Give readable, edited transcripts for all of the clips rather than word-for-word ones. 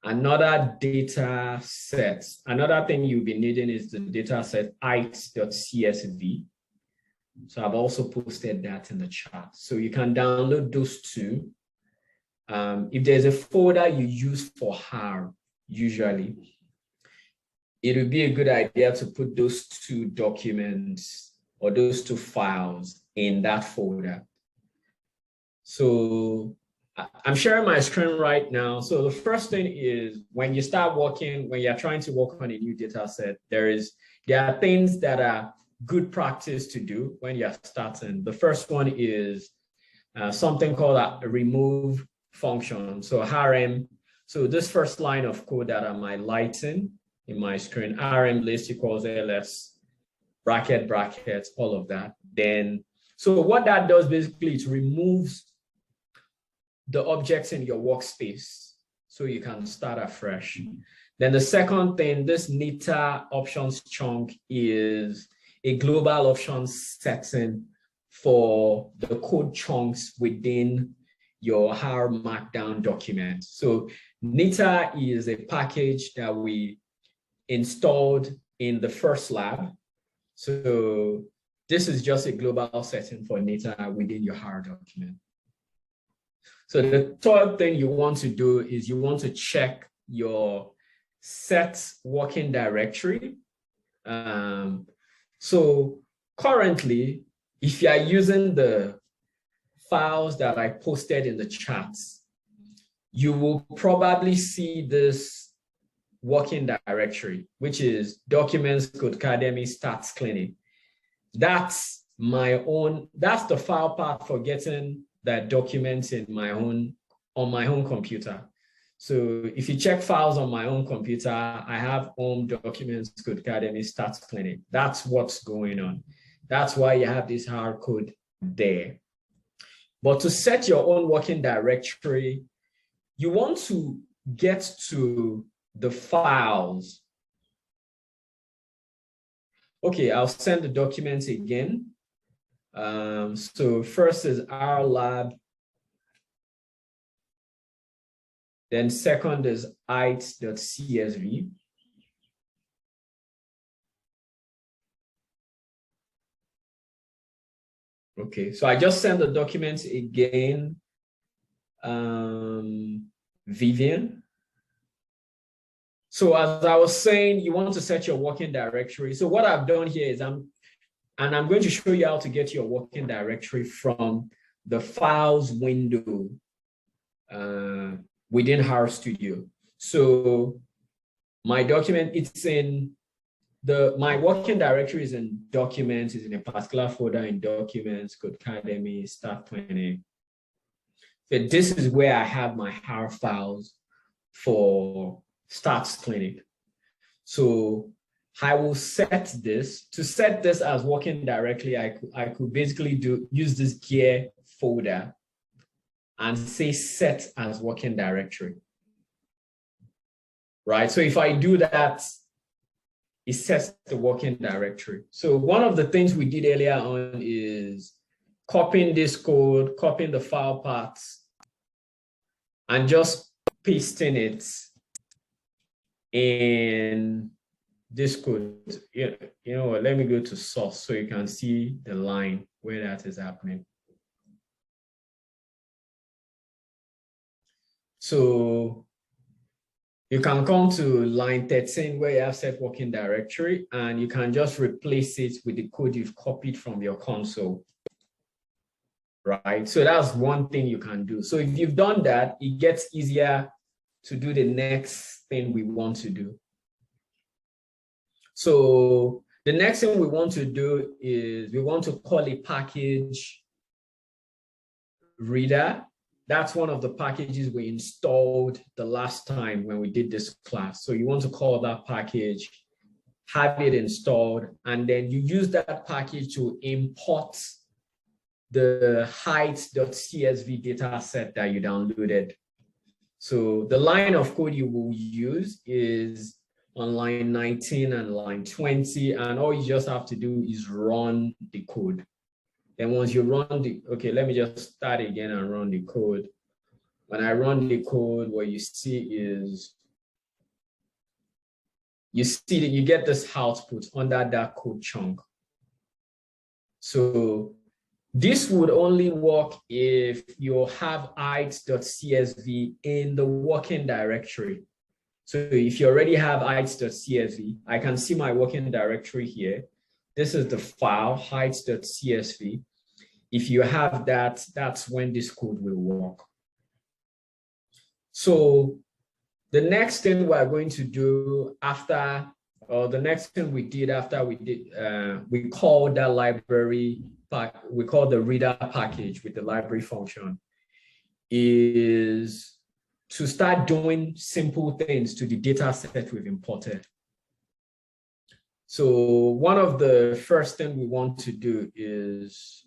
another data set. Another thing you'll be needing is the data set it.csv. So I've also posted that in the chat. So you can download those two. If there's a folder you use for HAR, usually, it would be a good idea to put those two documents or those two files in that folder. So I'm sharing my screen right now. So the first thing is when you start working, when you're trying to work on a new data set, there are things that are good practice to do when you're starting. The first one is something called a remove function. So RM, so this first line of code that I'm highlighting in my screen, RM list equals ls, bracket, brackets, all of that. Then, so what that does basically is removes the objects in your workspace so you can start afresh. Then the second thing, this nita options chunk is a global options setting for the code chunks within your HAR Markdown document. So nita is a package that we installed in the first lab. So this is just a global setting for nita within your HAR document. So the third thing you want to do is you want to check your set working directory. So currently, if you are using the files that I posted in the chats, you will probably see this working directory, which is documents, Codecademy, stats clinic. That's the file path for getting that documents on my own computer. So if you check files on my own computer, I have home documents, Codecademy, stats clinic. That's what's going on. That's why you have this hard code there. But to set your own working directory, you want to get to the files. Okay, I'll send the documents again. So first is our lab. Then second is it.csv. Okay, so I just sent the documents again, Vivian. So as I was saying, you want to set your working directory. So what I've done here is I'm going to show you how to get your working directory from the files window within HAR Studio. So my document, my working directory is in documents, is in a particular folder in documents, Codecademy, Staff Clinic. So this is where I have my HAR files for Stats Clinic. So I will set this. To set this as working directly, I could basically use this gear folder and say set as working directory. Right? So if I do that, it sets the working directory. So one of the things we did earlier on is copying this code, copying the file paths, and just pasting it in this code. You know what, let me go to source so you can see the line where that is happening. So you can come to line 13 where you have set working directory, and you can just replace it with the code you've copied from your console. Right? So that's one thing you can do. So if you've done that, it gets easier to do the next thing we want to do. So the next thing we want to do is we want to call a package reader. That's one of the packages we installed the last time when we did this class. So you want to call that package, have it installed, and then you use that package to import the height.csv data set that you downloaded. So the line of code you will use is on line 19 and line 20, and all you just have to do is run the code. Then once you run okay, let me just start again and run the code. When I run the code, what you see is you see that you get this output under that code chunk. So this would only work if you have its.csv in the working directory. So if you already have its.csv, I can see my working directory here. This is the file, its.csv. If you have that, that's when this code will work. So the next thing we're going to do after, or the next thing we did after we called that library, we call the reader package with the library function, is to start doing simple things to the data set we've imported. So one of the first things we want to do is,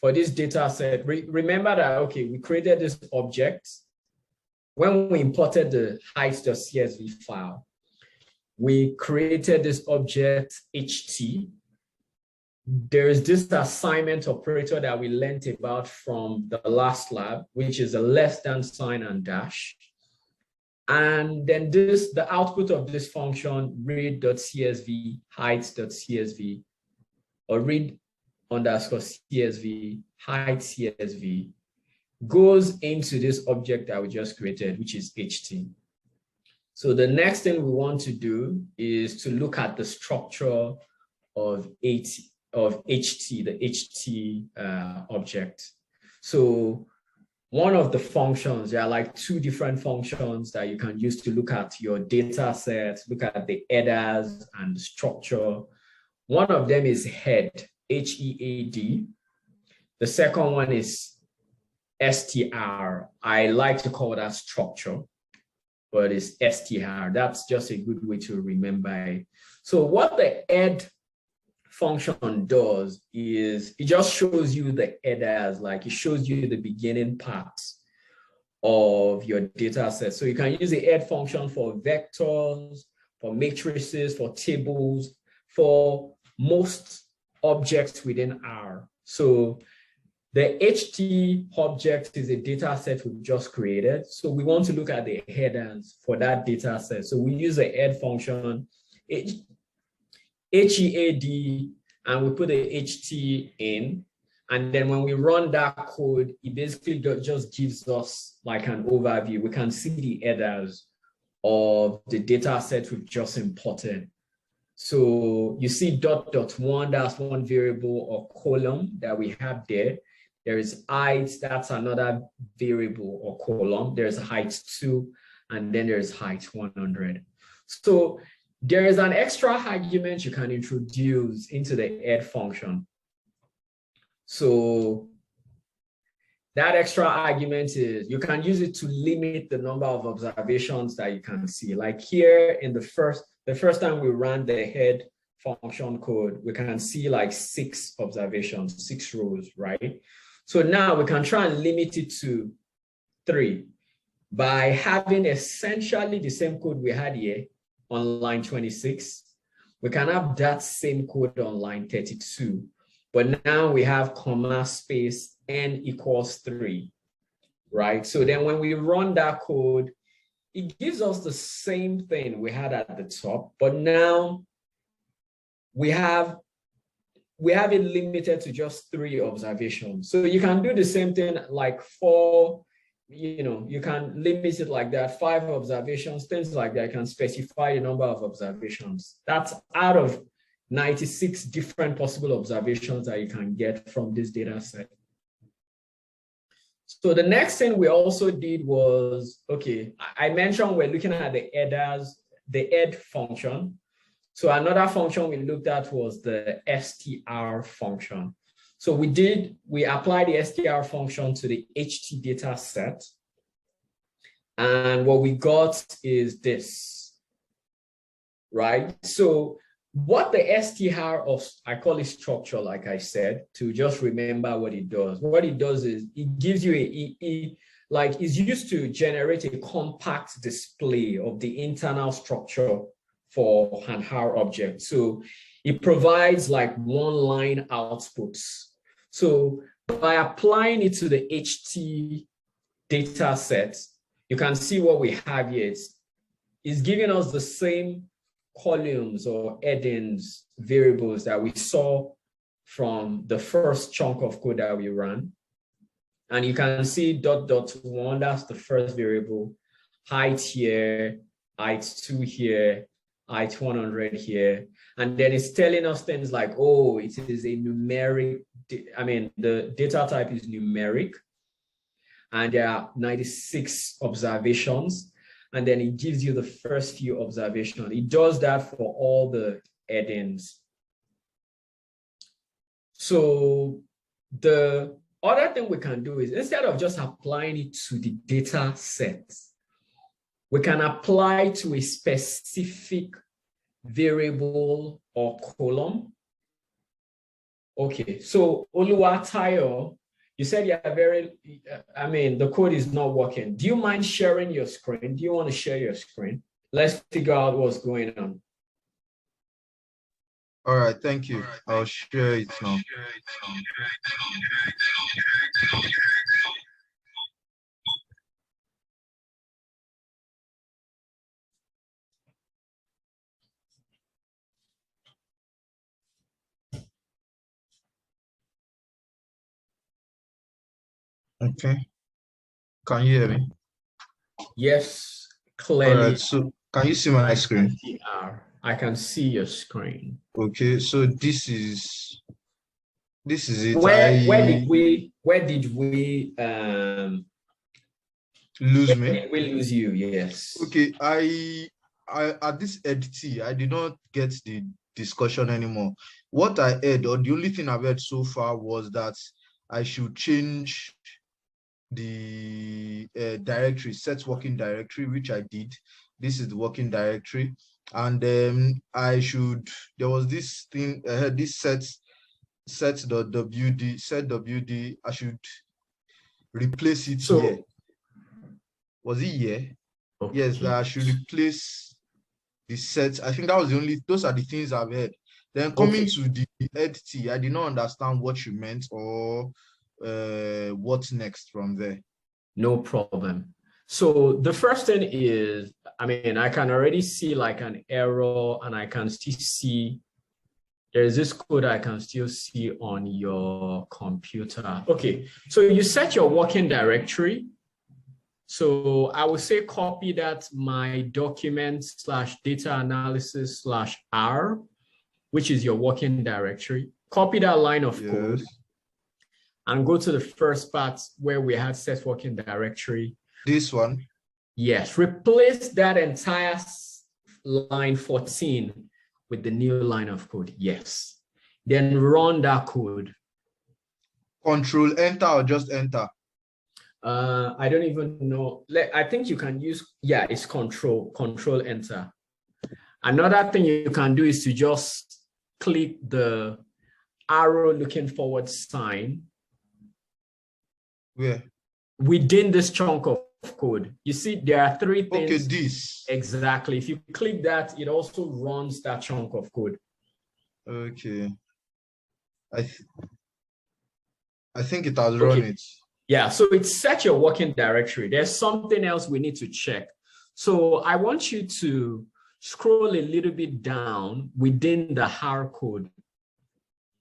for this data set, remember that, okay, we created this object. When we imported the heights.csv file, we created this object ht. There is this assignment operator that we learned about from the last lab, which is a less than sign and dash. And then the output of this function, read.csv, heights.csv, or read_csv, height.csv, goes into this object that we just created, which is ht. So the next thing we want to do is to look at the structure of ht, the ht object. So one of the functions, there are like two different functions that you can use to look at your data set, look at the headers and the structure. One of them is head, H-E-A-D. The second one is str. I like to call that structure, but it's str. That's just a good way to remember it. So what the head function does is it just shows you the headers, like it shows you the beginning parts of your data set. So you can use the head function for vectors, for matrices, for tables, for most objects within R. So the HT object is a data set we've just created. So we want to look at the headers for that data set. So we use the head function, HEAD, and we put the HT in. And then when we run that code, it basically just gives us like an overview. We can see the headers of the data set we've just imported. So you see .1, that's one variable or column that we have there. There is height, that's another variable or column. There's height 2, and then there's height 100. So there is an extra argument you can introduce into the head function. So that extra argument is you can use it to limit the number of observations that you can see. Like here in the first time we ran the head function code, we can see like 6 observations, 6 rows, right? So now we can try and limit it to 3 by having essentially the same code we had here on line 26. We can have that same code on line 32, but now we have comma space n equals 3, right? So then when we run that code, it gives us the same thing we had at the top, but now we have it limited to just 3 observations. So you can do the same thing like 4, you can limit it like that, 5 observations, things like that. You can specify the number of observations. That's out of 96 different possible observations that you can get from this data set. So the next thing we also did was, okay, I mentioned we're looking at the headers, the head function. So another function we looked at was the str function. So we applied the str function to the HT data set. And what we got is this, right? So what the str of, I call it structure, like I said, to just remember what it does. What it does is it gives you like it's used to generate a compact display of the internal structure for an R object. So it provides like one-line outputs. So by applying it to the HT data set, you can see what we have here. It's giving us the same columns or headings, variables that we saw from the first chunk of code that we ran. And you can see dot dot one, that's the first variable, height here, height 2 here, height 100 here. And then it's telling us things like, oh, it is a numeric, I mean, the data type is numeric. And there are 96 observations. And then it gives you the first few observations. It does that for all the headings. So the other thing we can do is, instead of just applying it to the data set, we can apply to a specific variable or column. Okay, so Oluwatayo, you said you're the code is not working. Do you mind sharing your screen? Do you want to share your screen? Let's figure out what's going on. All right, thank you. I'll share it now. Okay. Can you hear me? Yes, clearly. All right, so can you see my screen? I can see your screen. Okay, so this is it. Where did we lose me? Did we lose you? Yes. Okay, I at this EdT, I did not get the discussion anymore. What I heard, or the only thing I've heard so far, was that I should change the directory, set working directory, which I did. This is the working directory. And I should, there was this thing, this set.wd, I should replace it here. Was it here? Okay. Yes, I should replace the set. I think that was those are the things I've heard. Then coming to the EdT, I did not understand what you meant or what's next from there. No problem. So the first thing is, I can already see like an error, and I can still see there's this code I can still see on your computer. Okay, so you set your working directory. So I would say copy that my document/data analysis/R, which is your working directory. Copy that line of code and go to the first part where we have set working directory. This one? Yes, replace that entire line 14 with the new line of code. Yes. Then run that code. Control enter or just enter? I don't even know. I think you can use, it's control enter. Another thing you can do is to just click the arrow looking forward sign. Where? Within this chunk of code. You see, there are 3 things. Okay, this. Exactly. If you click that, it also runs that chunk of code. Okay. I think it has run it. Yeah, so it's set your working directory. There's something else we need to check. So I want you to scroll a little bit down within the R code.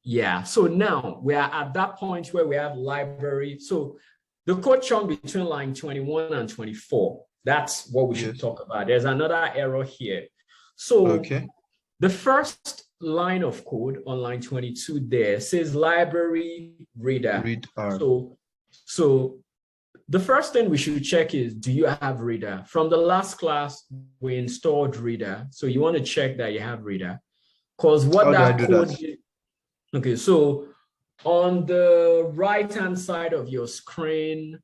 Yeah, so now we are at that point where we have library. So the code chunk between line 21 and 24, that's what we should talk about. There's another error here. So the first line of code on line 22 there says library reader. Read R. So the first thing we should check is, do you have reader? From the last class, we installed reader. So you want to check that you have reader. Because what that code is, okay, so on the right-hand side of your screen,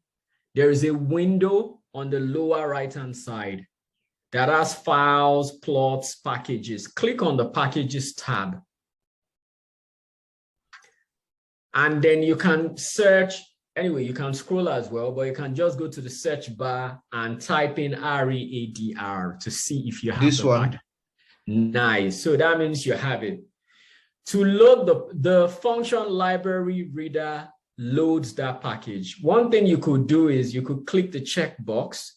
there is a window on the lower right-hand side that has files, plots, packages. Click on the packages tab. And then you can search. Anyway, you can scroll as well, but you can just go to the search bar and type in READR to see if you have this one. Nice. So that means you have it. To load the function library reader loads that package. One thing you could do is you could click the checkbox.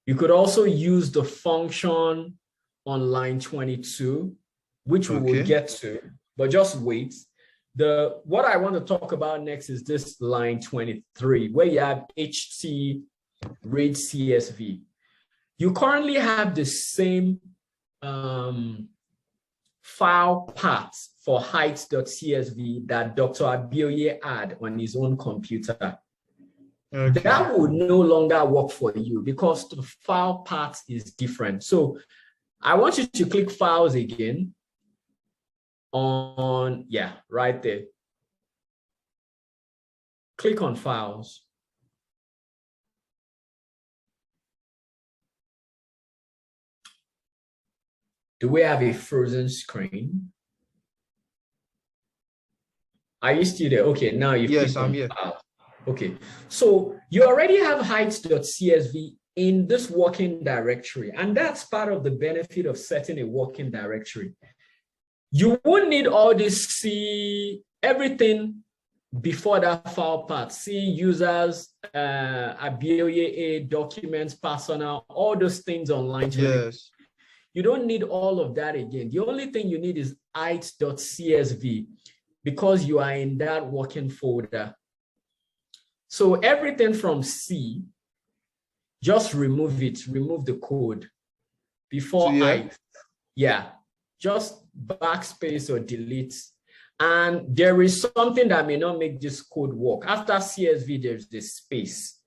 You could also use the function on line 22, which we will get to, but just wait. What I want to talk about next is this line 23, where you have HT read CSV. You currently have the same file path for heights.csv that Dr. Abioye had on his own computer. That would no longer work for you because the file path is different. So I want you to click files again on, right there. Click on files. Do we have a frozen screen? Are you still there? Okay, now you yes, I'm here. Files. Okay, so you already have heights.csv in this working directory, and that's part of the benefit of setting a working directory. You won't need all this C, everything before that file path, C, users, Abioye, documents, personal, all those things online. Yes. You don't need all of that again. The only thing you need is heights.csv because you are in that working folder. So everything from C, just remove it, remove the code before just backspace or delete. And there is something that may not make this code work. After CSV, there's this space.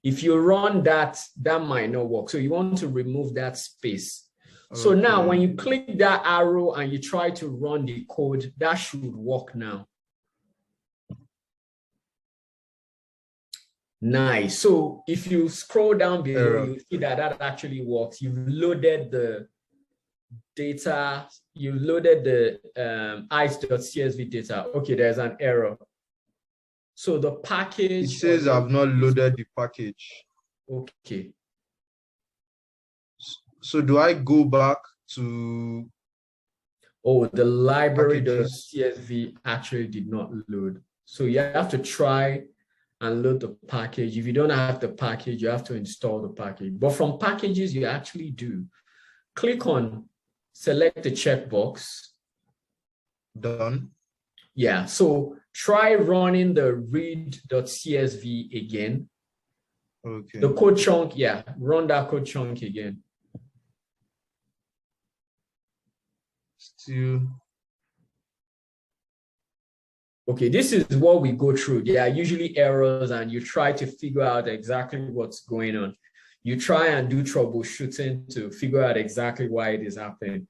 If you run that, that might not work. So you want to remove that space. So now when you click that arrow and you try to run the code, that should work now. Nice. So if you scroll down below, you see that that actually works. You've loaded the data, you loaded the heights.csv data. Okay, there's an error. So the package. It says I've not loaded the package. Okay. So do I go back to? Oh, the library.csv actually did not load. So you have to try and load the package. If you don't have the package, you have to install the package. But from packages, you actually do. Click on, select the checkbox. Done. Yeah, so try running the read.csv again. Okay. The code chunk, run that code chunk again. Still. Okay, this is what we go through. There are usually errors and you try to figure out exactly what's going on. You try and do troubleshooting to figure out exactly why it is happening.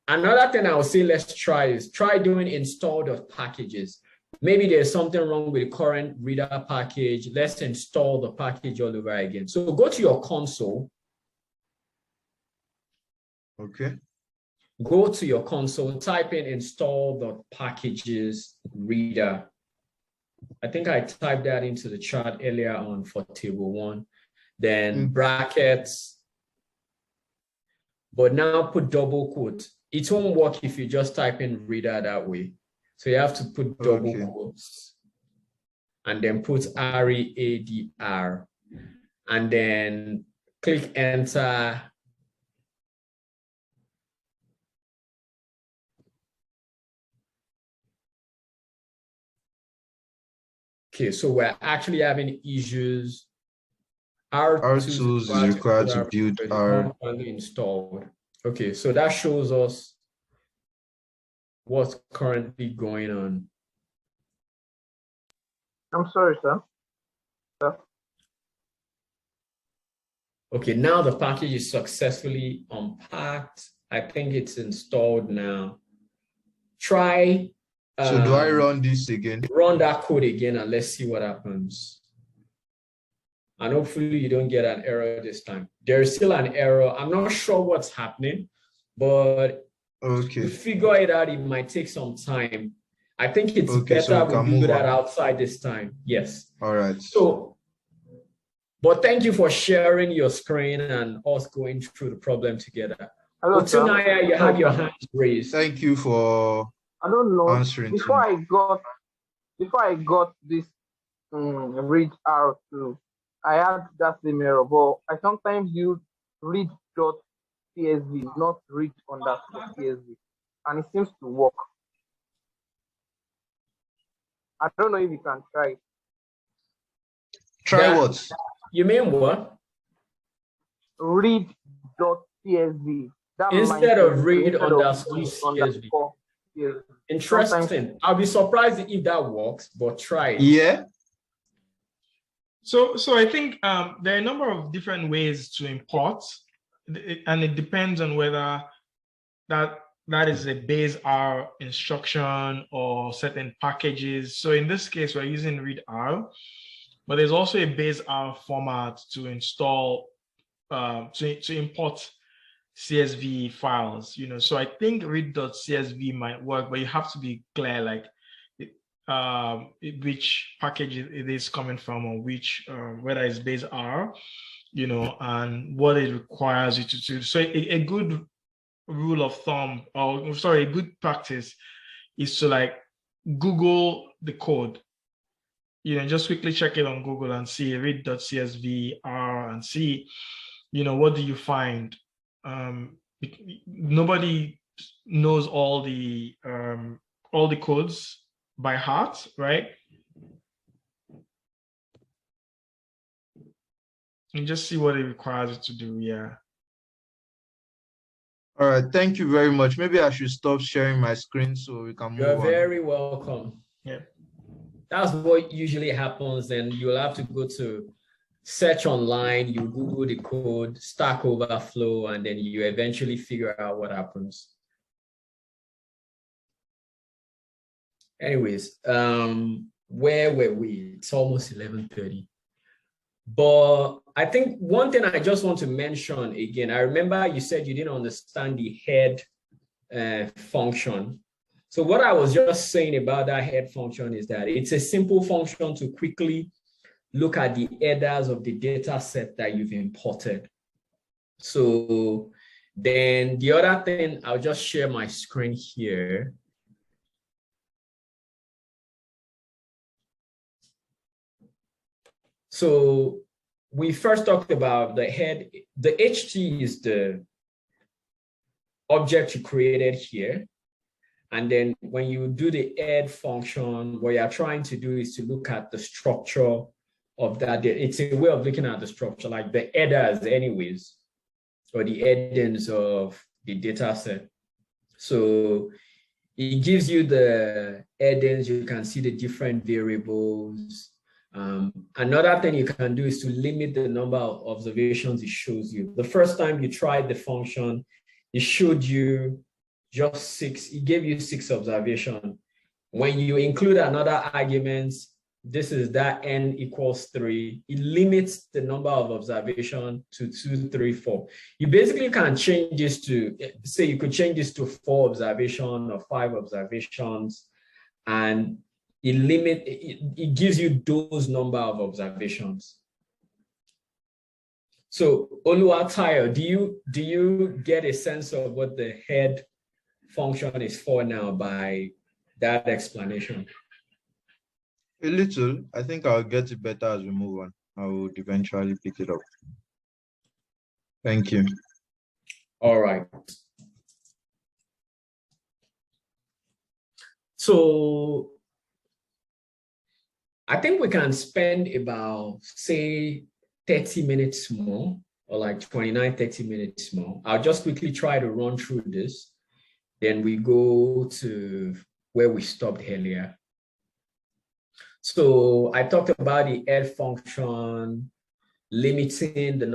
Another thing I would say let's try is try doing installed of packages. Maybe there's something wrong with the current reader package. Let's install the package all over again. So go to your console. Okay. Go to your console, type in install the packages reader. I think I typed that into the chat earlier on for table 1. Then brackets. But now put double quote. It won't work if you just type in reader that way. So you have to put double quotes and then put READR and then click enter. Okay, so we're actually having issues. R2 is required to build R. Installed. Okay, so that shows us what's currently going on. I'm sorry, sir. Okay, now the package is successfully unpacked. I think it's installed now. Try. So do I run this again? Run that code again and let's see what happens. And hopefully you don't get an error this time. There's still an error. I'm not sure what's happening, but to figure it out, it might take some time. I think it's better we do that outside this time. Yes. All right. So, but thank you for sharing your screen and us going through the problem together. Hello, Otunaya, you have your hands raised. Thank you for I don't know. answering. Before I got this read R too. I had that same error, but I sometimes use read.csv, not read_csv, and it seems to work. I don't know if you can try it. Try what? You mean what? Read.csv. Instead of read_csv. Interesting. Sometimes. I'll be surprised if that works, but try it. Yeah. So I think there are a number of different ways to import, and it depends on whether that is a base R instruction or certain packages. So in this case, we're using read R, but there's also a base R format to install to import CSV files. So I think read.csv might work, but you have to be clear, like which package it is coming from, or which whether it's base R, and what it requires you to do. So a good rule of thumb, or sorry, a good practice is to like Google the code. Just quickly check it on Google and see read.csv R and see, what do you find? Nobody knows all the codes by heart, right? And just see what it requires you to do. Yeah. All right, thank you very much. Maybe I should stop sharing my screen so we can move on. You're very welcome. Yeah. That's what usually happens, and you'll have to go to search online, you Google the code, Stack Overflow, and then you eventually figure out what happens. Anyways, where were we? It's almost 11:30. But I think one thing I just want to mention again, I remember you said you didn't understand the head function. So what I was just saying about that head function is that it's a simple function to quickly look at the headers of the data set that you've imported. So then the other thing, I'll just share my screen here. So we first talked about the head. The HT is the object you created here. And then when you do the head function, what you're trying to do is to look at the structure of that. It's a way of looking at the structure, like the headers anyways, or the headings of the data set. So it gives you the headings, you can see the different variables. Another thing you can do is to limit the number of observations it shows you. The first time you tried the function, it showed you just 6, it gave you 6 observations. When you include another argument, this is that n equals 3, it limits the number of observations to 2, 3, 4. You basically can change this to, say you could change this to 4 observations or 5 observations, and it gives you those number of observations. So Oluwatayo, do you get a sense of what the head function is for now by that explanation? A little. I think I'll get it better as we move on. I would eventually pick it up. Thank you. All right. So I think we can spend about, say, 30 minutes more, or like 29, 30 minutes more. I'll just quickly try to run through this. Then we go to where we stopped earlier. So I talked about the head function, limiting the number